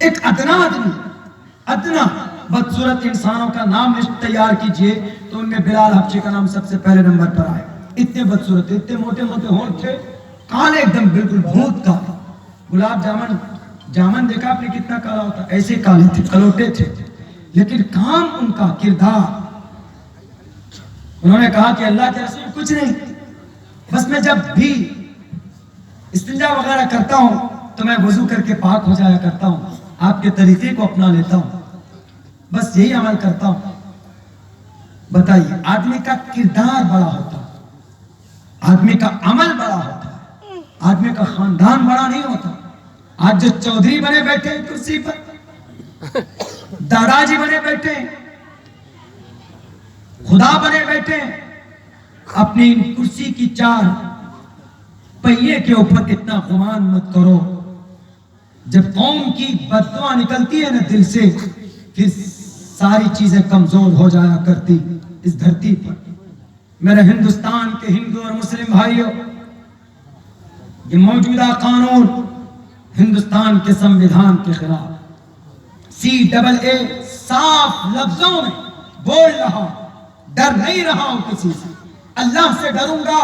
ایک ادنا آدمی، ادنا بدصورت انسانوں کا نام لسٹ تیار کیجئے تو ان میں بلال حبشی کا نام سب سے پہلے نمبر پر آئے. اتنے بدصورت، اتنے موٹے موٹے ہونٹ تھے، کالے ایک دم بالکل بھوت کا. گلاب جامن دیکھا آپ نے کتنا کالا ہوتا، ایسے کالے تھے، کلوٹے تھے، لیکن کام ان کا کردار. انہوں نے کہا کہ اللہ کے رسول کچھ نہیں، بس میں جب بھی استنجا وغیرہ کرتا ہوں تو میں وضو کر کے پاک ہو جایا کرتا ہوں، آپ کے طریقے کو اپنا لیتا ہوں، بس یہی عمل کرتا ہوں. بتائیے، آدمی کا کردار بڑا ہوتا ہے، آدمی کا عمل بڑا ہوتا ہے، آدمی کا خاندان بڑا نہیں ہوتا. آج جو چودھری بنے بیٹھے ہیں کرسی پر، دادا جی بنے بیٹھے ہیں، خدا بنے بیٹھے ہیں، اپنی کرسی کی چار پہیے کے اوپر اتنا گمان مت کرو. جب قوم کی بددعا نکلتی ہے نا دل سے، پھر ساری چیزیں کمزور ہو جایا کرتی اس دھرتی پر. میرے ہندوستان کے ہندو اور مسلم بھائیوں، یہ موجودہ قانون ہندوستان کے سمویدھان کے خلاف. CAA صاف لفظوں میں بول رہا، ڈر نہیں رہا ہوں کسی سے، اللہ سے ڈروں گا،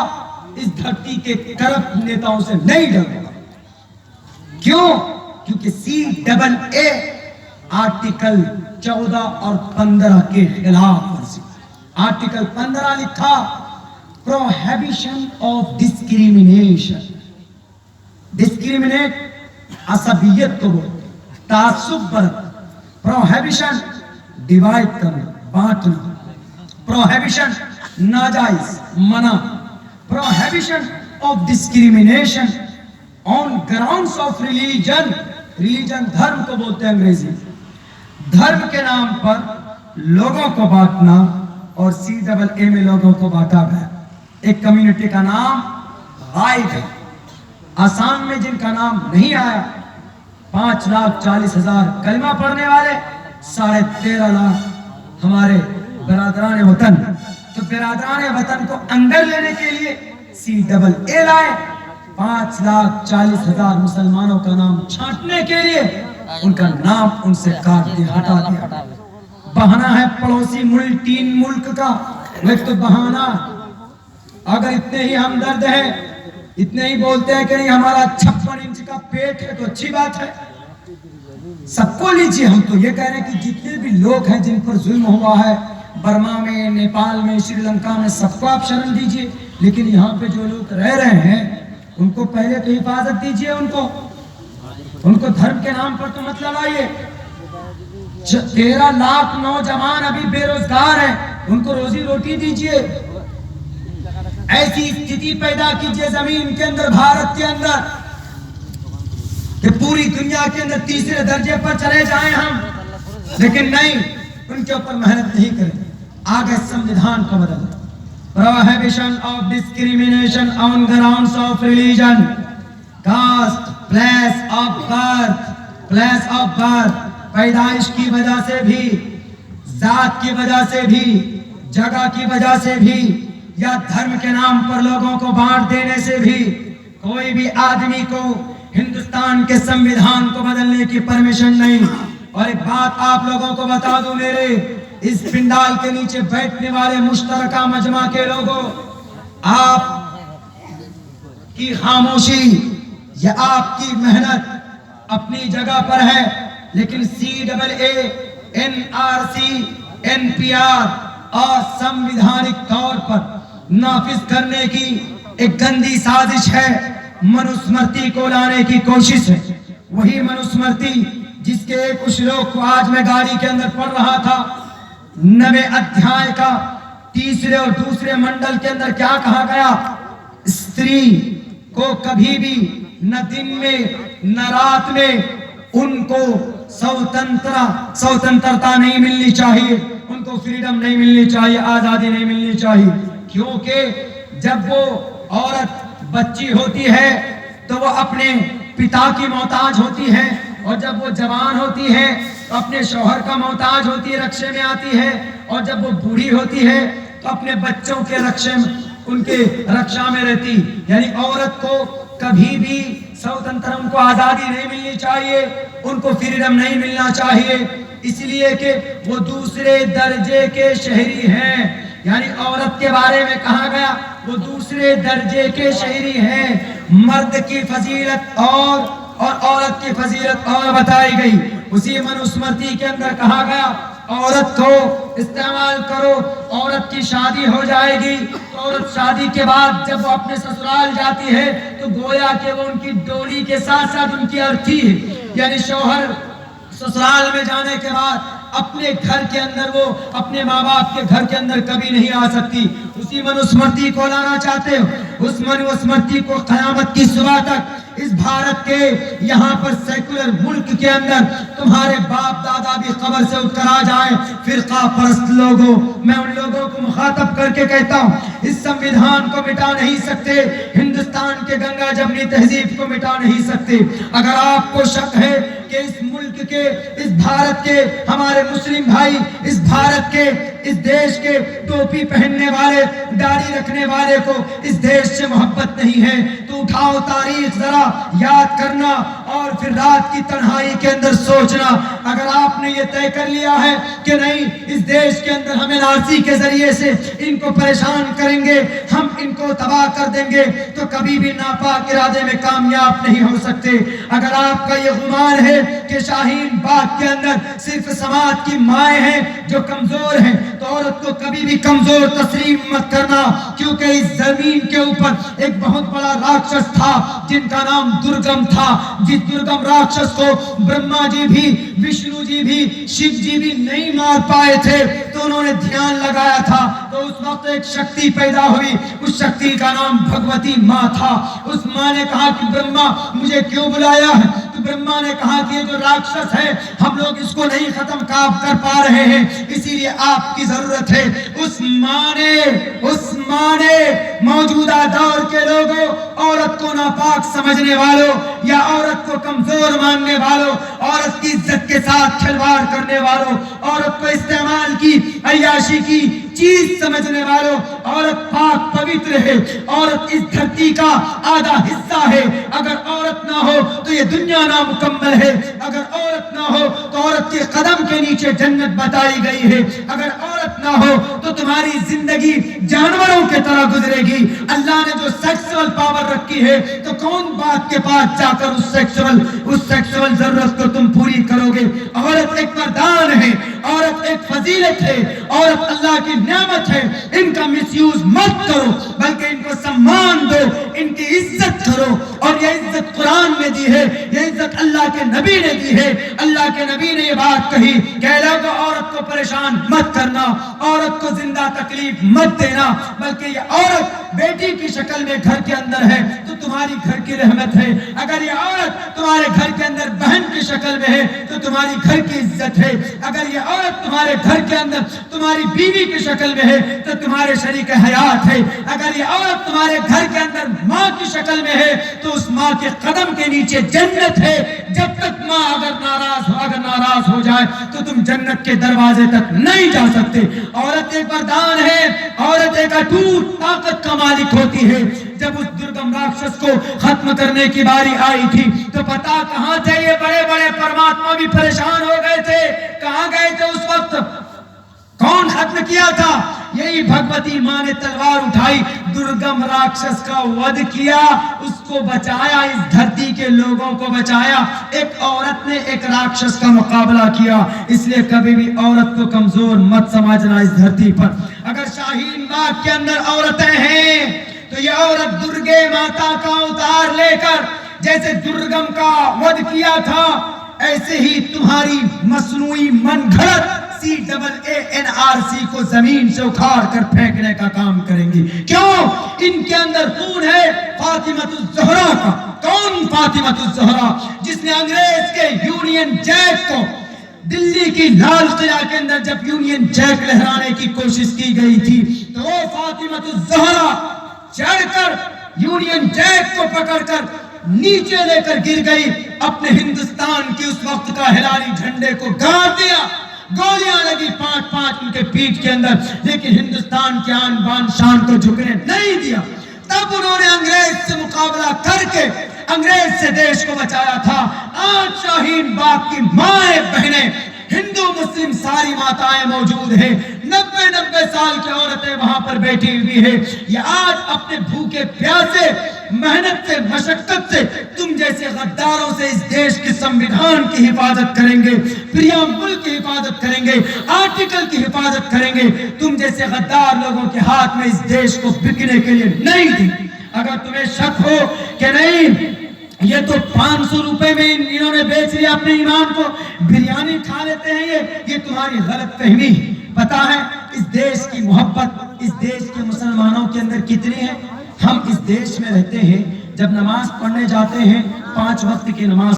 اس دھرتی کے کرپٹ نیتاؤں سے نہیں ڈروں گا. کیوں؟ کیونکہ CAA آرٹیکل 14 اور 15 کے خلاف ورزی. آرٹیکل 15 لکھا پروہیبیشن آف ڈسکریمنیشن. ڈسکریمنیٹ عصبیت کو بولتے، تعصب برتنا. پروہیبیشن ڈیوائڈ کرنا، بانٹنا. پروہیبیشن ناجائز، منع. Prohibition of discrimination on grounds of religion. Religion دھرم کو بولتے ہیں انگریزی. دھرم کے نام پر لوگوں کو بانٹنا، اور CAA میں لوگوں کو بانٹا گیا. ایک کمیونٹی کا نام غائب ہے. آسام میں جن کا نام نہیں آیا، 5,40,000 کلمہ پڑھنے والے، 13.5 لاکھ ہمارے برادران وطن. تو برادران وطن کو اندر لینے کے لیے CAA لائے. 5,40,000 مسلمانوں کا نام چھانٹنے کے لیے ان کا نام ان سے کاٹ دیا، ہٹا دیا. بہانہ ہے پڑوسی ملک، 3 ملک کا، ایک تو بہانہ. اگر اتنے ہی ہمدرد ہیں، اتنے ہی بولتے ہیں کہ نہیں ہمارا 56 انچ کا پیٹ ہے تو اچھی بات ہے، سب کو لیجیے. ہم تو یہ کہہ رہے ہیں کہ جتنے بھی لوگ ہیں جن پر ظلم ہوا ہے، برما میں، نیپال میں، سری لنکا میں، سب کو آپ شرن دیجیے. لیکن یہاں پہ جو لوگ رہ رہے ہیں ان کو پہلے تو حفاظت دیجیے. ان کو دھرم کے نام پر تو مت لگائیے. 13 لاکھ نوجوان ابھی بے روزگار ہیں، ان کو روزی روٹی دیجیے. ایسی استھتی پیدا کیجیے زمین کے اندر، بھارت کے اندر، کہ پوری دنیا کے اندر تیسرے درجے پر چلے جائیں ہم. لیکن نہیں، ان کے اوپر محنت نہیں کریں. آگے سمویدھان کو بدل. Prohibition of discrimination on grounds of religion, caste, place of birth, پیدائش کی وجہ سے بھی، ذات کی وجہ سے بھی، جگہ کی وجہ سے بھی، یا دھرم کے نام پر لوگوں کو بانٹ دینے سے بھی کوئی بھی آدمی کو ہندوستان کے سمویدھان کو بدلنے کی پرمیشن نہیں. اور ایک بات آپ لوگوں کو بتا دوں، میرے اس پنڈال کے نیچے بیٹھنے والے مشترکہ مجمع کے لوگوں، آپ کی خاموشی یا آپ کی محنت اپنی جگہ پر ہے، لیکن CAA، NRC، NPR اور سمویدھانک طور پر نافذ کرنے کی ایک گندی سازش ہے. منوسمرتی کو لانے کی کوشش ہے. وہی منوسمرتی جس کے ایک شلوک کو آج میں گاڑی کے اندر پڑھ رہا تھا، 9 ادھیائے کا 3 اور 2 منڈل کے اندر کیا کہا گیا؟ استری کو کبھی بھی نہ دن میں نہ رات میں ان کو سوتنترتا نہیں ملنی چاہیے، ان کو فریڈم نہیں ملنی چاہیے، آزادی نہیں ملنی چاہیے. کیونکہ جب وہ عورت بچی ہوتی ہے تو وہ اپنے پتا کی محتاج ہوتی ہے، اور جب وہ جوان ہوتی ہے تو اپنے شوہر کا محتاج ہوتی ہے، رکشے میں آتی ہے، اور جب وہ بوڑھی ہوتی ہے تو اپنے بچوں کے رکشے میں، ان کے رکشا میں رہتی. یعنی عورت کو کبھی بھی स्वतंत्र, उनको आजादी नहीं मिलनी चाहिए, उनको फ्रीडम नहीं मिलना चाहिए, इसलिए कि वो दूसरे दर्जे के शहरी हैं। यानी औरत के बारे में कहा गया वो दूसरे दर्जे के शहरी हैं। मर्द की फजीलत और औरत की फजीलत और बताई गई। उसी मनुस्मृति के अंदर कहा गया औरत को इस्तेमाल करो, औरत की शादी हो जाएगी तो औरत शादी के बाद जब वो अपने ससुराल जाती है तो गोया कि वो उनकी डोली के साथ साथ उनकी अर्थी है। यानी शौहर ससुराल में जाने के बाद अपने घर के अंदर वो अपने माँ बाप के घर के अंदर कभी नहीं आ सकती। उसी मनुस्मृति को लाना चाहते हो, उस मनुस्मृति को क़यामत की सुबह तक इस भारत के यहाँ पर सेकुलर मुल्क के अंदर तुम्हारे बाप दादा भी खबर से उठकर आ जाए। फिरका परस्त लोगों, मैं उन लोगों को मुखातब करके कहता हूँ, इस संविधान को मिटा नहीं सकते, हिंदुस्तान के गंगा जमनी तहजीब को मिटा नहीं सकते। अगर आपको शक है कि इस मुल्क के, इस भारत के हमारे मुस्लिम भाई, इस भारत के, इस देश के टोपी पहनने वाले, दाढ़ी रखने वाले को इस देश से मोहब्बत नहीं है, तो उठाओ तारीख जरा याद करना और फिर रात की तन्हाई के अंदर सोचना। अगर आपने ये तय कर लिया है कि नहीं, इस देश के अंदर हम एनआरसी के जरिए से इनको परेशान करेंगे, हम इनको तबाह कर देंगे, तो कभी भी नापाक इरादे में कामयाब नहीं हो सकते। अगर आपका ये गुमान है कि शाहीन बाग के अंदर सिर्फ समाज की माएँ हैं जो कमजोर हैं, तो औरत को कभी भी कमजोर तस्लीम मत करना, क्योंकि इस जमीन के ऊपर एक बहुत बड़ा राक्षस था जिनका नाम दुर्गम था। जिस दुर्गम राक्षस को ब्रह्मा जी भी, विष्णु जी भी, शिव जी भी नहीं मार पाए थे, तो उन्होंने ध्यान लगाया था, तो उस वक्त एक शक्ति पैदा हुई। उस शक्ति का नाम भगवती माँ था। उस माँ ने कहा कि ब्रह्मा मुझे क्यों बुलाया है? तो ब्रह्मा ने कहा कि ये जो राक्षस है हम लोग इसको नहीं खत्म कर पा रहे हैं, इसीलिए आपकी जरूरत है। उस माँ ने मौजूदा दौर के लोगों, औरत को नापाक समझने वालों या औरत को कमजोर मानने वालों, औरत की इज्जत के साथ खिलवाड़ करने वालों, औरत को इस्तेमाल की अय्याशी की चीज समझने वालों, औरत पाक पवित्र है, औरत इस धरती का आधा हिस्सा है। अगर औरत ना हो तो ये दुनिया नामुकम्मल है। अगर औरत ना हो तो औरत के कदम के नीचे जन्नत बताई गई है। अगर औरत ना हो तो तुम्हारी जिंदगी जानवरों की तरह गुजरेगी। अल्लाह ने जो सेक्सुअल पावर रखी है, तो कौन बाप के पास जाकर उस सेक्सुअल जरूरत को तुम पूरी करोगे? औरत एक वरदान है, औरत एक फजीलत है, औरत अल्लाह की नेमत है। इनका मिसयूज मत करो, बल्कि इनको सम्मान दो, इनकी इज्जत करो। और ये इज्जत कुरान ने दी है, ये इज्जत अल्लाह के नबी ने दी है। अल्लाह के नबी ने ये बात कही कि औरत को परेशान मत करना, औरत को जिंदा तकलीफ मत देना, बल्कि ये औरत बेटी की शक्ल में घर के अंदर है तो तुम्हारी घर की रहमत है। अगर ये औरत तुम्हारे घर के अंदर बहन की शक्ल में है तो तुम्हारी घर की इज्जत है। अगर ये औरत तुम्हारे घर के अंदर तुम्हारी बीवी की शक्ल में है तो तुम्हारे शरीक हयात है। अगर ये औरत तुम्हारे घर के अंदर माँ की शक्ल में है तो उस माँ के कदम के नीचे जन्नत है। जब तक माँ अगर नाराज हो जाए तो तुम जन्नत के दरवाजे तक नहीं जा सकते। औरत एक वरदान है, औरत एक अटूट ताकत का मालिक होती है। जब उस दुर्गम राक्षस को खत्म करने की बारी आई थी तो पता कहाँ थे ये बड़े बड़े परमात्मा भी परेशान हो गए थे। कहाँ गए थे उस वक्त? कौन खत्म किया था? यही भगवती माँ ने तलवार उठाई, दुर्गम राक्षस का वध किया, उसको बचाया, इस धरती के लोगों को बचाया। एक औरत ने एक राक्षस का मुकाबला किया। इसलिए कभी भी औरत को कमजोर मत समझना इस धरती पर। अगर शाहीन बाग के अंदर औरतें हैं तो ये औरत दुर्गे माता का अवतार लेकर जैसे दुर्गम का वध किया था, ऐसे ही तुम्हारी मसनूई मन घड़त CAANRC को जमीन से उखाड़ कर फेंकने का काम करेंगी। क्यों? इनके अंदर खून है फातिमतुज ज़हरा का। कौन फातिमतुज ज़हरा? जिसने अंग्रेज के यूनियन जैक को, दिल्ली की लाल किला के अंदर जब यूनियन जैक लहराने की कोशिश की गई थी तो वो फातिमतुज ज़हरा चढ़कर यूनियन जैक को पकड़कर नीचे लेकर गिर गई। अपने हिंदुस्तान की उस वक्त का हिलारी झंडे को गाड़ दिया। गोलियां लगी 5-5 उनके पीठ के अंदर, लेकिन हिंदुस्तान के आन बान शान को झुकने नहीं दिया। तब उन्होंने अंग्रेज से मुकाबला करके انگریز سے دیش کو بچایا تھا. آج شاہین باغ کی مائیں بہنیں ہندو مسلم ساری ماتائیں موجود ہیں. 90 سال کی عورتیں وہاں پر بیٹھی ہوئی ہیں. یہ آج اپنے بھوکے پیاسے محنت سے مشقت سے تم جیسے غداروں سے اس دیش کے سمویدھان کی حفاظت کریں گے, پریامبل کی حفاظت کریں گے, آرٹیکل کی حفاظت کریں گے. تم جیسے غدار لوگوں کے ہاتھ میں اس دیش کو بکنے کے لیے نہیں دیں. اگر تمہیں شک ہو کہ نہیں یہ تو 500 روپے میں انہوں نے بیچ لیا اپنے ایمان کو, بریانی کھا لیتے ہیں, یہ تمہاری غلط فہمی. پتا ہے اس دیش کی محبت اس دیش کے مسلمانوں کے اندر کتنی ہے. ہم اس دیش میں رہتے ہیں, جب نماز پڑھنے جاتے ہیں 5 وقت کی نماز